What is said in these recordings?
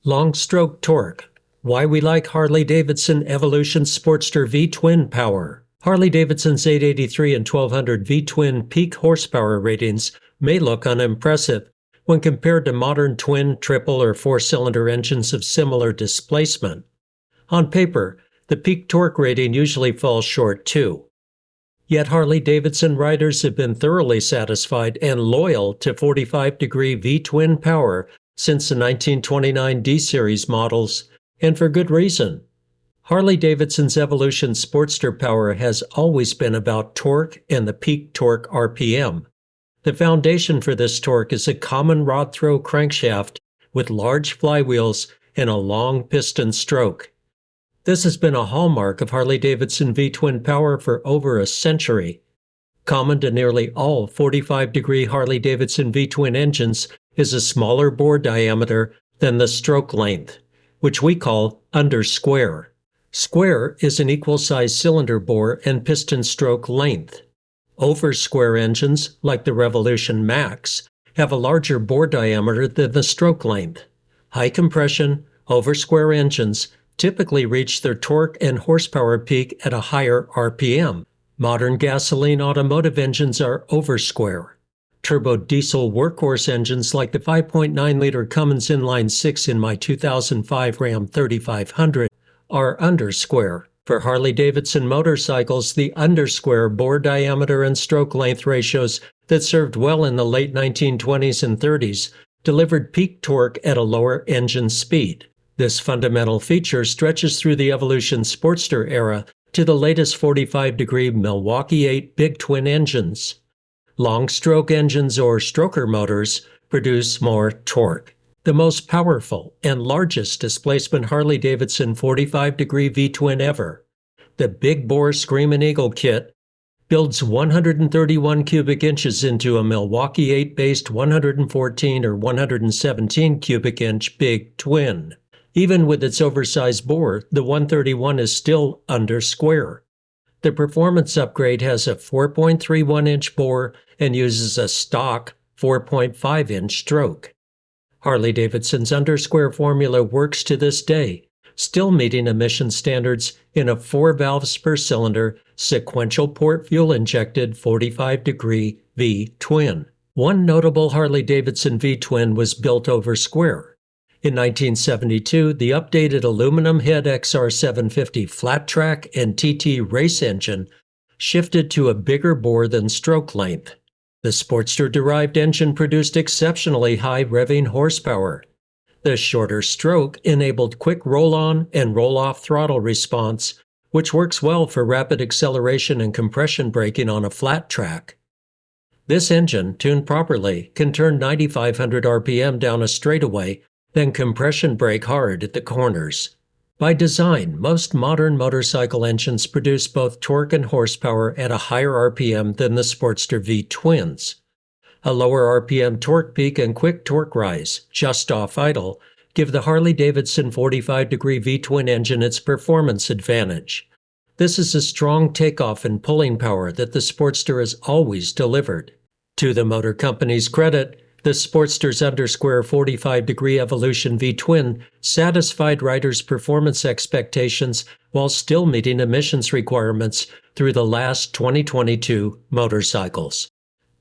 Long stroke torque. Why we like Harley-Davidson Evolution Sportster V-twin power. Harley-Davidson's 883 and 1200 V-twin peak horsepower ratings may look unimpressive when compared to modern twin, triple, or four-cylinder engines of similar displacement. On paper, the peak torque rating usually falls short too. Yet Harley-Davidson riders have been thoroughly satisfied and loyal to 45-degree V-twin power since the 1929 D-Series models, and for good reason. Harley-Davidson's Evolution Sportster power has always been about torque and the peak torque RPM. The foundation for this torque is a common rod throw crankshaft with large flywheels and a long piston stroke. This has been a hallmark of Harley-Davidson V-twin power for over a century. Common to nearly all 45-degree Harley-Davidson V-twin engines is a smaller bore diameter than the stroke length, which we call undersquare. Square is an equal-sized cylinder bore and piston stroke length. Oversquare engines, like the Revolution Max, have a larger bore diameter than the stroke length. High compression, oversquare engines typically reach their torque and horsepower peak at a higher RPM. Modern gasoline automotive engines are oversquare. Turbo diesel workhorse engines like the 5.9-liter Cummins inline-6 in my 2005 Ram 3500 are undersquare. For Harley-Davidson motorcycles, the undersquare bore diameter and stroke length ratios that served well in the late 1920s and 30s delivered peak torque at a lower engine speed. This fundamental feature stretches through the Evolution Sportster era to the latest 45-degree Milwaukee 8 big twin engines. Long-stroke engines or stroker motors produce more torque. The most powerful and largest displacement Harley-Davidson 45-degree V-twin ever, the Big Bore Screamin' Eagle kit, builds 131 cubic inches into a Milwaukee 8-based 114 or 117 cubic inch big twin. Even with its oversized bore, the 131 is still undersquare. The performance upgrade has a 4.31-inch bore and uses a stock 4.5-inch stroke. Harley-Davidson's undersquare formula works to this day, still meeting emission standards in a 4 valves per cylinder, sequential port fuel-injected 45-degree V-twin. One notable Harley-Davidson V-twin was built over square. In 1972, the updated aluminum head XR750 flat track and TT race engine shifted to a bigger bore than stroke length. The Sportster-derived engine produced exceptionally high revving horsepower. The shorter stroke enabled quick roll-on and roll-off throttle response, which works well for rapid acceleration and compression braking on a flat track. This engine, tuned properly, can turn 9,500 RPM down a straightaway, then compression brake hard at the corners. By design, most modern motorcycle engines produce both torque and horsepower at a higher RPM than the Sportster V-twins. A lower RPM torque peak and quick torque rise, just off idle, give the Harley-Davidson 45-degree V-twin engine its performance advantage. This is a strong takeoff and pulling power that the Sportster has always delivered. To the motor company's credit, the Sportster's undersquare 45-degree Evolution V-twin satisfied riders' performance expectations while still meeting emissions requirements through the last 2022 motorcycles.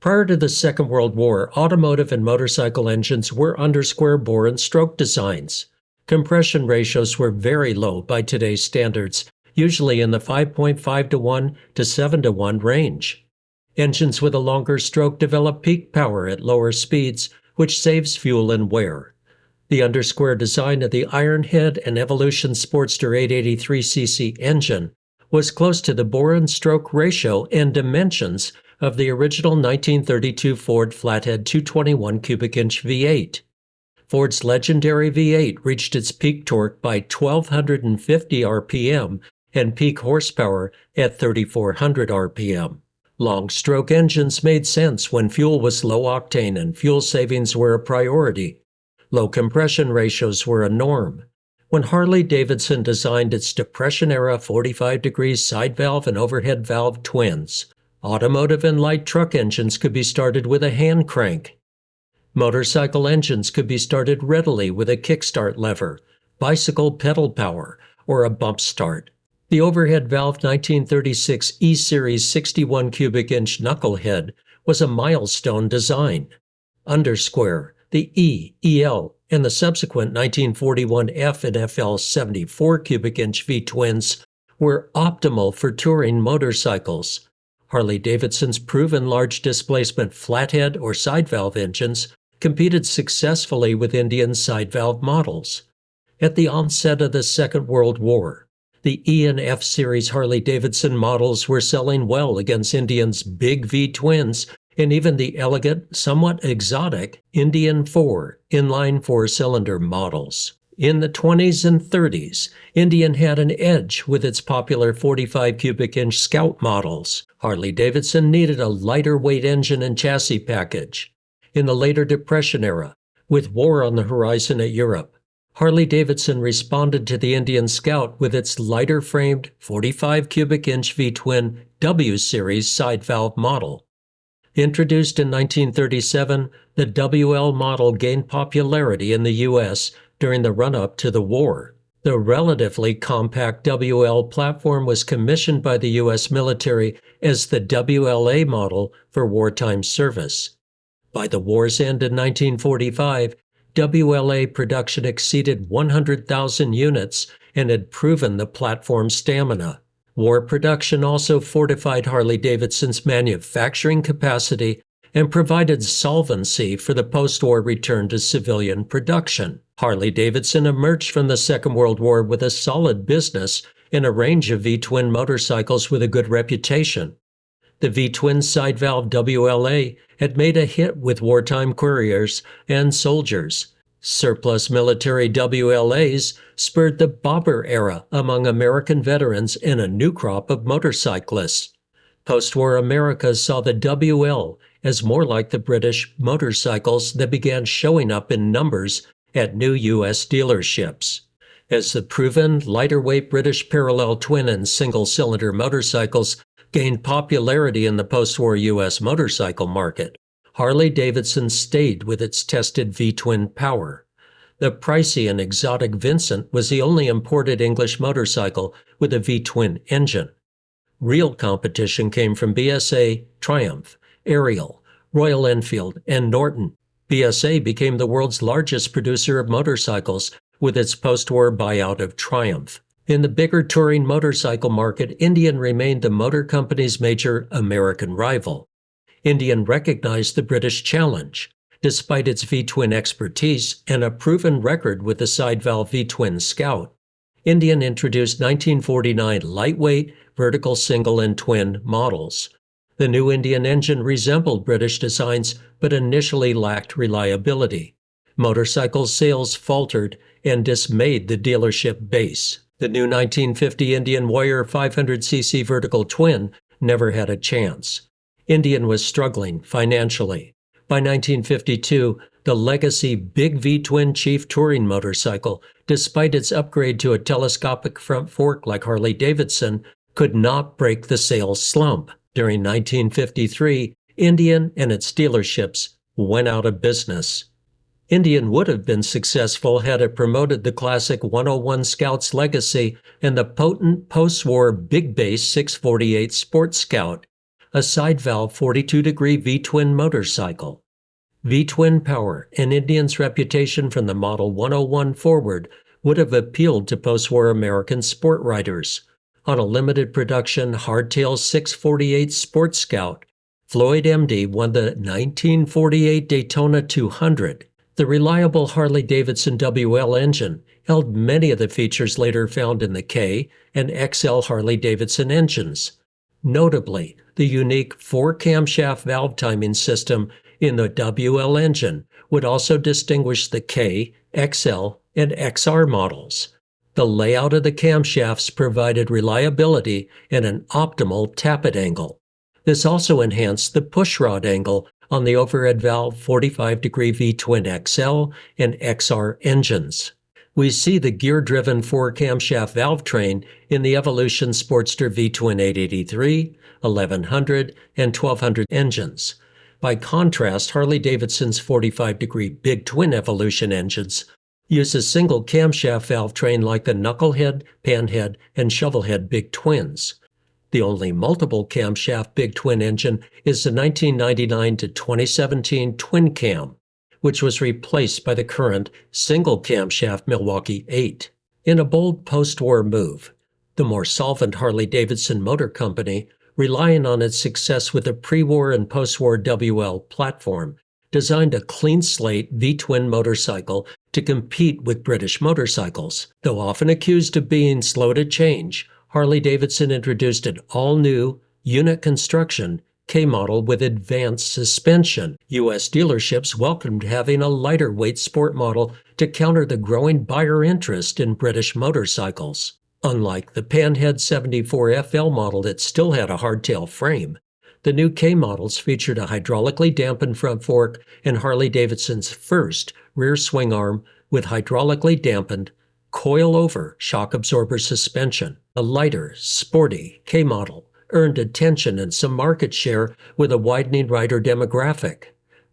Prior to the Second World War, automotive and motorcycle engines were undersquare bore and stroke designs. Compression ratios were very low by today's standards, usually in the 5.5:1 to 7:1 range. Engines with a longer stroke develop peak power at lower speeds, which saves fuel and wear. The undersquare design of the Ironhead and Evolution Sportster 883cc engine was close to the bore and stroke ratio and dimensions of the original 1932 Ford Flathead 221 cubic inch V8. Ford's legendary V8 reached its peak torque by 1,250 RPM and peak horsepower at 3,400 RPM. Long-stroke engines made sense when fuel was low octane and fuel savings were a priority. Low compression ratios were a norm. When Harley-Davidson designed its Depression-era 45-degree side valve and overhead valve twins, automotive and light truck engines could be started with a hand crank. Motorcycle engines could be started readily with a kickstart lever, bicycle pedal power, or a bump start. The overhead valve 1936 E-Series 61 cubic inch knucklehead was a milestone design. Undersquare, the E, EL, and the subsequent 1941 F and FL 74 cubic inch V-twins were optimal for touring motorcycles. Harley-Davidson's proven large displacement flathead or side valve engines competed successfully with Indian side valve models. At the onset of the Second World War, the E and F series Harley-Davidson models were selling well against Indian's big V-twins and even the elegant, somewhat exotic Indian 4 inline four-cylinder models. In the 20s and 30s, Indian had an edge with its popular 45 cubic inch Scout models. Harley-Davidson needed a lighter weight engine and chassis package. In the later Depression era, with war on the horizon at Europe, Harley-Davidson responded to the Indian Scout with its lighter-framed 45 cubic inch V-twin W-Series side valve model. Introduced in 1937, the WL model gained popularity in the U.S. during the run-up to the war. The relatively compact WL platform was commissioned by the U.S. military as the WLA model for wartime service. By the war's end in 1945, WLA production exceeded 100,000 units and had proven the platform's stamina. War production also fortified Harley-Davidson's manufacturing capacity and provided solvency for the post-war return to civilian production. Harley-Davidson emerged from the Second World War with a solid business and a range of V-twin motorcycles with a good reputation. The V-twin side valve WLA had made a hit with wartime couriers and soldiers. Surplus military WLAs spurred the bobber era among American veterans and a new crop of motorcyclists. Post-war America saw the WL as more like the British motorcycles that began showing up in numbers at new U.S. dealerships. As the proven lighter-weight British parallel twin and single-cylinder motorcycles gained popularity in the post-war U.S. motorcycle market, Harley-Davidson stayed with its tested V-twin power. The pricey and exotic Vincent was the only imported English motorcycle with a V-twin engine. Real competition came from BSA, Triumph, Ariel, Royal Enfield, and Norton. BSA became the world's largest producer of motorcycles with its post-war buyout of Triumph. In the bigger touring motorcycle market, Indian remained the motor company's major American rival. Indian recognized the British challenge. Despite its V-twin expertise and a proven record with the side valve V-twin Scout, Indian introduced 1949 lightweight, vertical single and twin models. The new Indian engine resembled British designs but initially lacked reliability. Motorcycle sales faltered and dismayed the dealership base. The new 1950 Indian Warrior 500cc vertical twin never had a chance. Indian was struggling financially. By 1952, the legacy Big V-twin Chief touring motorcycle, despite its upgrade to a telescopic front fork like Harley-Davidson, could not break the sales slump. During 1953, Indian and its dealerships went out of business. Indian would have been successful had it promoted the classic 101 Scout's legacy and the potent post-war big base 648 Sport Scout, a side valve 42-degree V-twin motorcycle. V-twin power and Indian's reputation from the Model 101 forward would have appealed to post-war American sport riders. On a limited production hardtail 648 Sport Scout, Floyd MD won the 1948 Daytona 200. The reliable Harley-Davidson WL engine held many of the features later found in the K and XL Harley-Davidson engines. Notably, the unique four-camshaft valve timing system in the WL engine would also distinguish the K, XL, and XR models. The layout of the camshafts provided reliability and an optimal tappet angle. This also enhanced the pushrod angle on the overhead valve 45-degree V-twin XL and XR engines. We see the gear-driven four-camshaft valvetrain in the Evolution Sportster V-twin 883, 1100, and 1200 engines. By contrast, Harley-Davidson's 45-degree big twin Evolution engines use a single camshaft valvetrain like the knucklehead, panhead, and shovelhead big twins. The only multiple camshaft big twin engine is the 1999 to 2017 twin cam, which was replaced by the current single camshaft Milwaukee 8. In a bold post-war move, the more solvent Harley-Davidson Motor Company, relying on its success with the pre-war and post-war WL platform, designed a clean slate V-twin motorcycle to compete with British motorcycles. Though often accused of being slow to change, Harley-Davidson introduced an all-new, unit construction K-model with advanced suspension. U.S. dealerships welcomed having a lighter-weight sport model to counter the growing buyer interest in British motorcycles. Unlike the Panhead 74 FL model that still had a hardtail frame, the new K models featured a hydraulically dampened front fork and Harley-Davidson's first rear swing arm with hydraulically dampened, coil-over shock absorber suspension. A lighter, sporty K model earned attention and some market share with a widening rider demographic.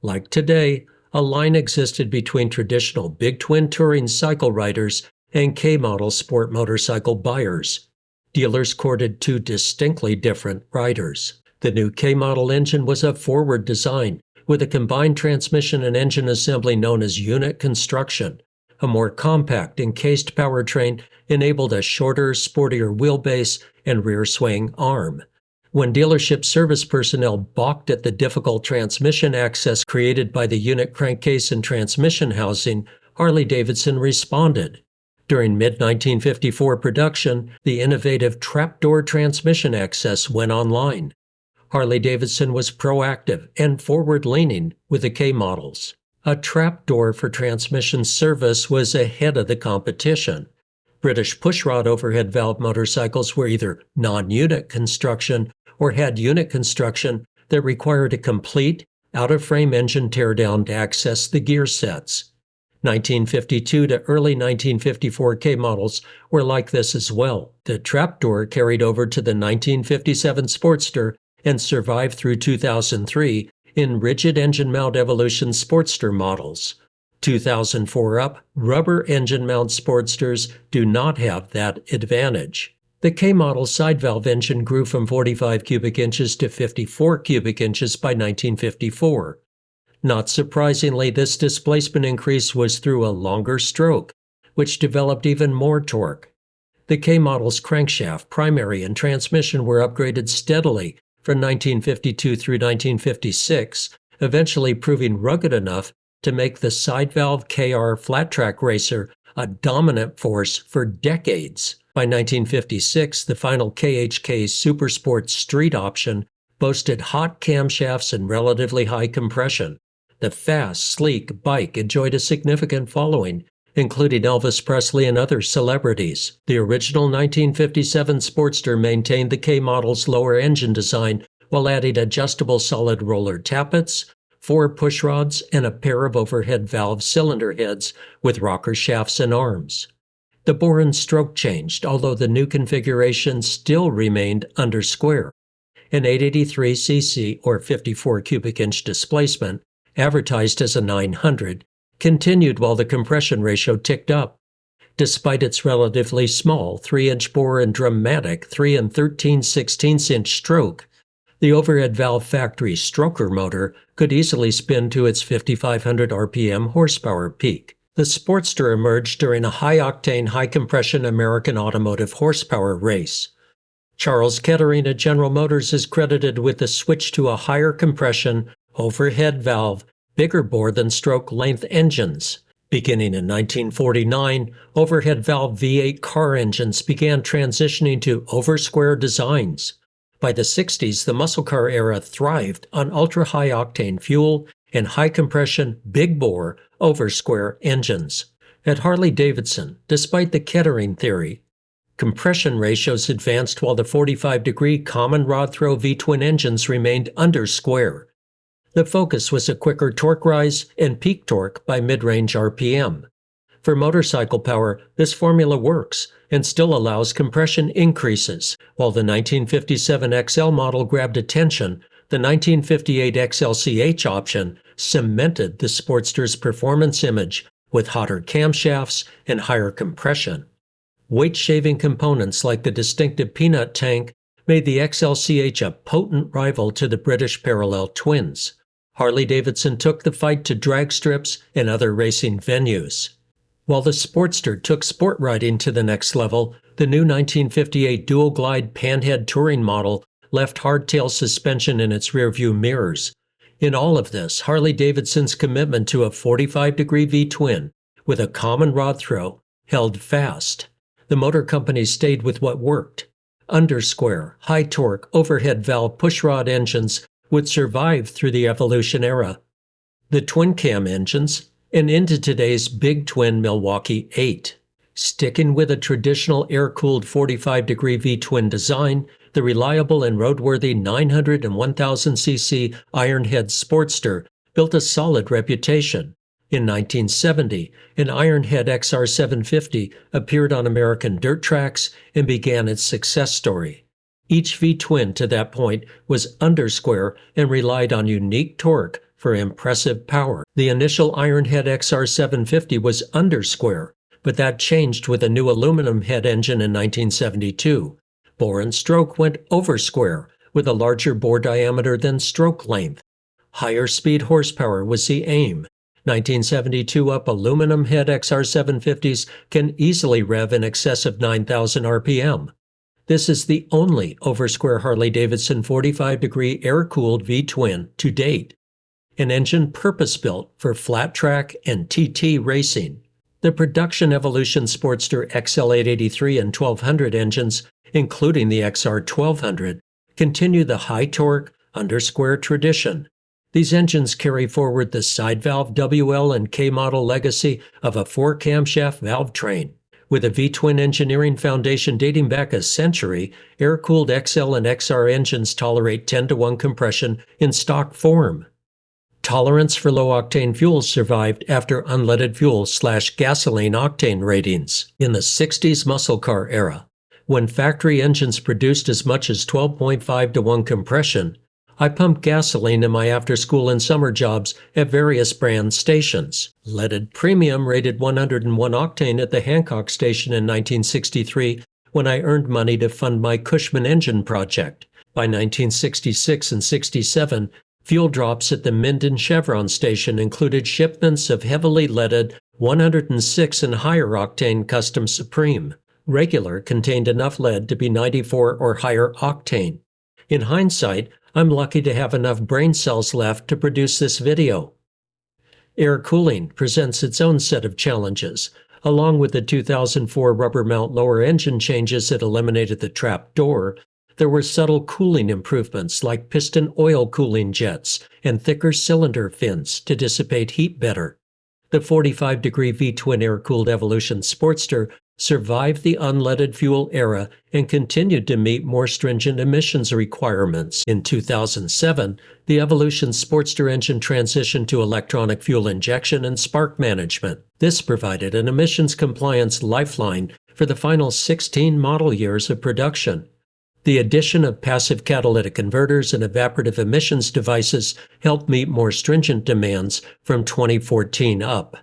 Like today, a line existed between traditional big twin touring cycle riders and K-model sport motorcycle buyers. Dealers courted two distinctly different riders. The new K-model engine was a forward design with a combined transmission and engine assembly known as unit construction. A more compact encased powertrain enabled a shorter, sportier wheelbase and rear swing arm. When dealership service personnel balked at the difficult transmission access created by the unit crankcase and transmission housing, Harley-Davidson responded. During mid-1954 production, the innovative trapdoor transmission access went online. Harley-Davidson was proactive and forward-leaning with the K models. A trapdoor for transmission service was ahead of the competition. British pushrod overhead valve motorcycles were either non-unit construction or had unit construction that required a complete, out-of-frame engine teardown to access the gear sets. 1952 to early 1954 K models were like this as well. The trapdoor carried over to the 1957 Sportster and survived through 2003 in rigid engine mount Evolution Sportster models. 2004 up, rubber engine mount Sportsters do not have that advantage. The K-model side valve engine grew from 45 cubic inches to 54 cubic inches by 1954. Not surprisingly, this displacement increase was through a longer stroke, which developed even more torque. The K-model's crankshaft, primary, and transmission were upgraded steadily from 1952 through 1956, eventually proving rugged enough to make the side valve KR flat track racer a dominant force for decades. By 1956, the final KHK Supersport Street option boasted hot camshafts and relatively high compression. The fast, sleek bike enjoyed a significant following, including Elvis Presley and other celebrities. The original 1957 Sportster maintained the K-model's lower engine design while adding adjustable solid roller tappets, 4 pushrods, and a pair of overhead valve cylinder heads with rocker shafts and arms. The bore and stroke changed, although the new configuration still remained undersquare. An 883cc or 54 cubic inch displacement, advertised as a 900, continued while the compression ratio ticked up. Despite its relatively small 3-inch bore and dramatic 3 13/16-inch stroke, the overhead valve factory stroker motor could easily spin to its 5,500 RPM horsepower peak. The Sportster emerged during a high-octane, high-compression American automotive horsepower race. Charles Kettering at General Motors is credited with the switch to a higher compression, overhead valve, bigger bore than stroke length engines. Beginning in 1949, overhead valve V8 car engines began transitioning to over-square designs. By the 60s, the muscle car era thrived on ultra-high octane fuel and high-compression, big-bore, over-square engines. At Harley-Davidson, despite the Kettering theory, compression ratios advanced while the 45-degree common rod-throw V-twin engines remained under-square. The focus was a quicker torque rise and peak torque by mid-range RPM. For motorcycle power, this formula works and still allows compression increases. While the 1957 XL model grabbed attention, The 1958 XLCH option cemented the Sportster's performance image with hotter camshafts and higher compression. Weight-shaving components like the distinctive peanut tank made the XLCH a potent rival to the British parallel twins. Harley-Davidson took the fight to drag strips and other racing venues. While the Sportster took sport riding to the next level, the new 1958 dual-glide panhead touring model left hardtail suspension in its rearview mirrors. In all of this, Harley-Davidson's commitment to a 45-degree V-twin with a common rod throw held fast. The motor company stayed with what worked. Undersquare, high-torque, overhead valve pushrod engines would survive through the Evolution era. The twin-cam engines, and into today's big twin Milwaukee 8. Sticking with a traditional air-cooled 45-degree V-twin design, the reliable and roadworthy 900 and 1000cc Ironhead Sportster built a solid reputation. In 1970, an Ironhead XR750 appeared on American dirt tracks and began its success story. Each V-twin to that point was undersquare and relied on unique torque for impressive power. The initial Ironhead XR750 was undersquare, but that changed with a new aluminum head engine in 1972. Bore and stroke went oversquare, with a larger bore diameter than stroke length. Higher speed horsepower was the aim. 1972 up aluminum head XR750s can easily rev in excess of 9,000 RPM. This is the only oversquare Harley-Davidson 45-degree air-cooled V-twin to date, an engine purpose-built for flat track and TT racing. The production Evolution Sportster XL883 and 1200 engines, including the XR1200, continue the high-torque, undersquare tradition. These engines carry forward the side valve WL and K-model legacy of a four-camshaft valvetrain. With a V-twin engineering foundation dating back a century, air-cooled XL and XR engines tolerate 10-to-1 compression in stock form. Tolerance for low-octane fuels survived after unleaded fuel/gasoline octane ratings. In the 60s muscle car era, when factory engines produced as much as 12.5-to-1 compression, I pumped gasoline in my after-school and summer jobs at various brand stations. Leaded Premium rated 101 octane at the Hancock station in 1963 when I earned money to fund my Cushman engine project. By 1966 and 67, fuel drops at the Minden Chevron station included shipments of heavily leaded 106 and higher octane Custom Supreme. Regular contained enough lead to be 94 or higher octane. In hindsight, I'm lucky to have enough brain cells left to produce this video. Air cooling presents its own set of challenges. Along with the 2004 rubber mount lower engine changes that eliminated the trap door, there were subtle cooling improvements like piston oil cooling jets and thicker cylinder fins to dissipate heat better. The 45-degree V-twin air-cooled Evolution Sportster survived the unleaded fuel era and continued to meet more stringent emissions requirements. In 2007, the Evolution Sportster engine transitioned to electronic fuel injection and spark management. This provided an emissions compliance lifeline for the final 16 model years of production. The addition of passive catalytic converters and evaporative emissions devices helped meet more stringent demands from 2014 up.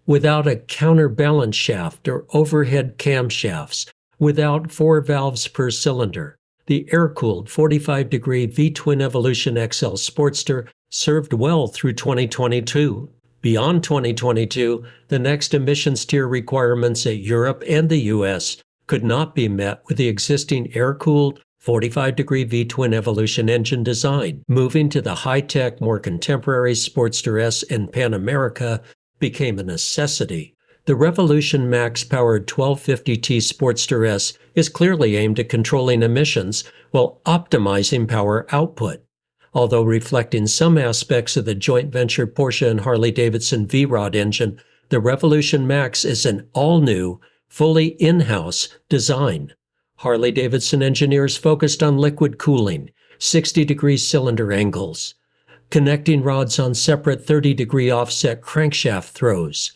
Without a counterbalance shaft or overhead camshafts, without 4 valves per cylinder, the air-cooled 45-degree V-twin Evolution XL Sportster served well through 2022. Beyond 2022, the next emissions tier requirements at Europe and the US could not be met with the existing air-cooled 45-degree V-twin Evolution engine design. Moving to the high-tech, more contemporary Sportster S and Pan America became a necessity. The Revolution Max-powered 1250T Sportster S is clearly aimed at controlling emissions while optimizing power output. Although reflecting some aspects of the joint venture Porsche and Harley-Davidson V-Rod engine, the Revolution Max is an all-new, fully in-house design. Harley-Davidson engineers focused on liquid cooling, 60-degree cylinder angles, connecting rods on separate 30-degree offset crankshaft throws,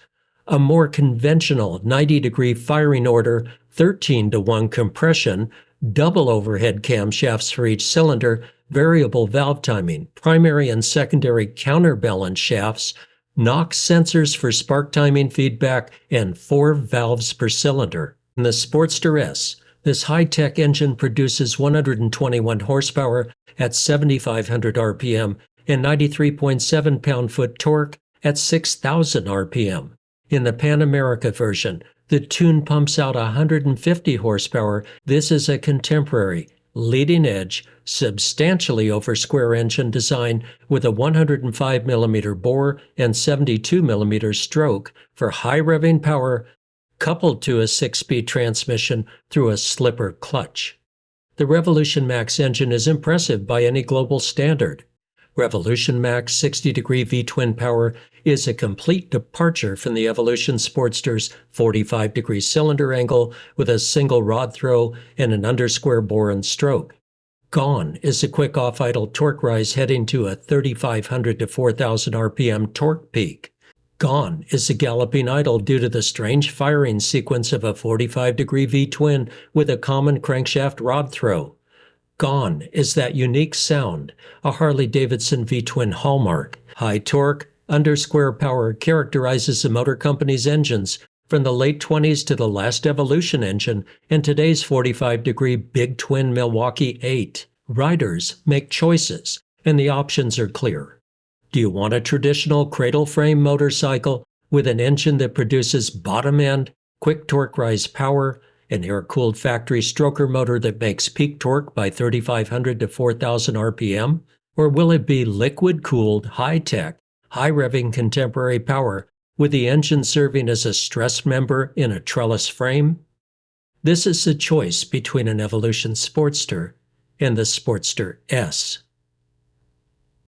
a more conventional 90-degree firing order 13-to-1 compression, double overhead camshafts for each cylinder, variable valve timing, primary and secondary counterbalance shafts, NOx sensors for spark timing feedback, and 4 valves per cylinder. In the Sportster S, this high-tech engine produces 121 horsepower at 7,500 RPM and 93.7 pound-foot torque at 6,000 RPM. In the Pan America version, the tune pumps out 150 horsepower. This is a contemporary, leading-edge, substantially over-square engine design with a 105mm bore and 72mm stroke for high-revving power, coupled to a 6-speed transmission through a slipper clutch. The Revolution Max engine is impressive by any global standard. Revolution Max 60-degree V-twin power is a complete departure from the Evolution Sportster's 45-degree cylinder angle with a single rod throw and an undersquare bore and stroke. Gone is a quick off-idle torque rise heading to a 3,500 to 4,000 RPM torque peak. Gone is a galloping idle due to the strange firing sequence of a 45-degree V-twin with a common crankshaft rod throw. Gone is that unique sound, a Harley-Davidson V-twin hallmark. High torque, undersquare power characterizes the motor company's engines from the late 20s to the last Evolution engine and today's 45-degree big twin Milwaukee 8. Riders make choices, and the options are clear. Do you want a traditional cradle frame motorcycle with an engine that produces bottom-end, quick torque rise power, an air-cooled factory stroker motor that makes peak torque by 3,500 to 4,000 RPM? Or will it be liquid-cooled, high-tech, high-revving contemporary power with the engine serving as a stress member in a trellis frame? This is the choice between an Evolution Sportster and the Sportster S.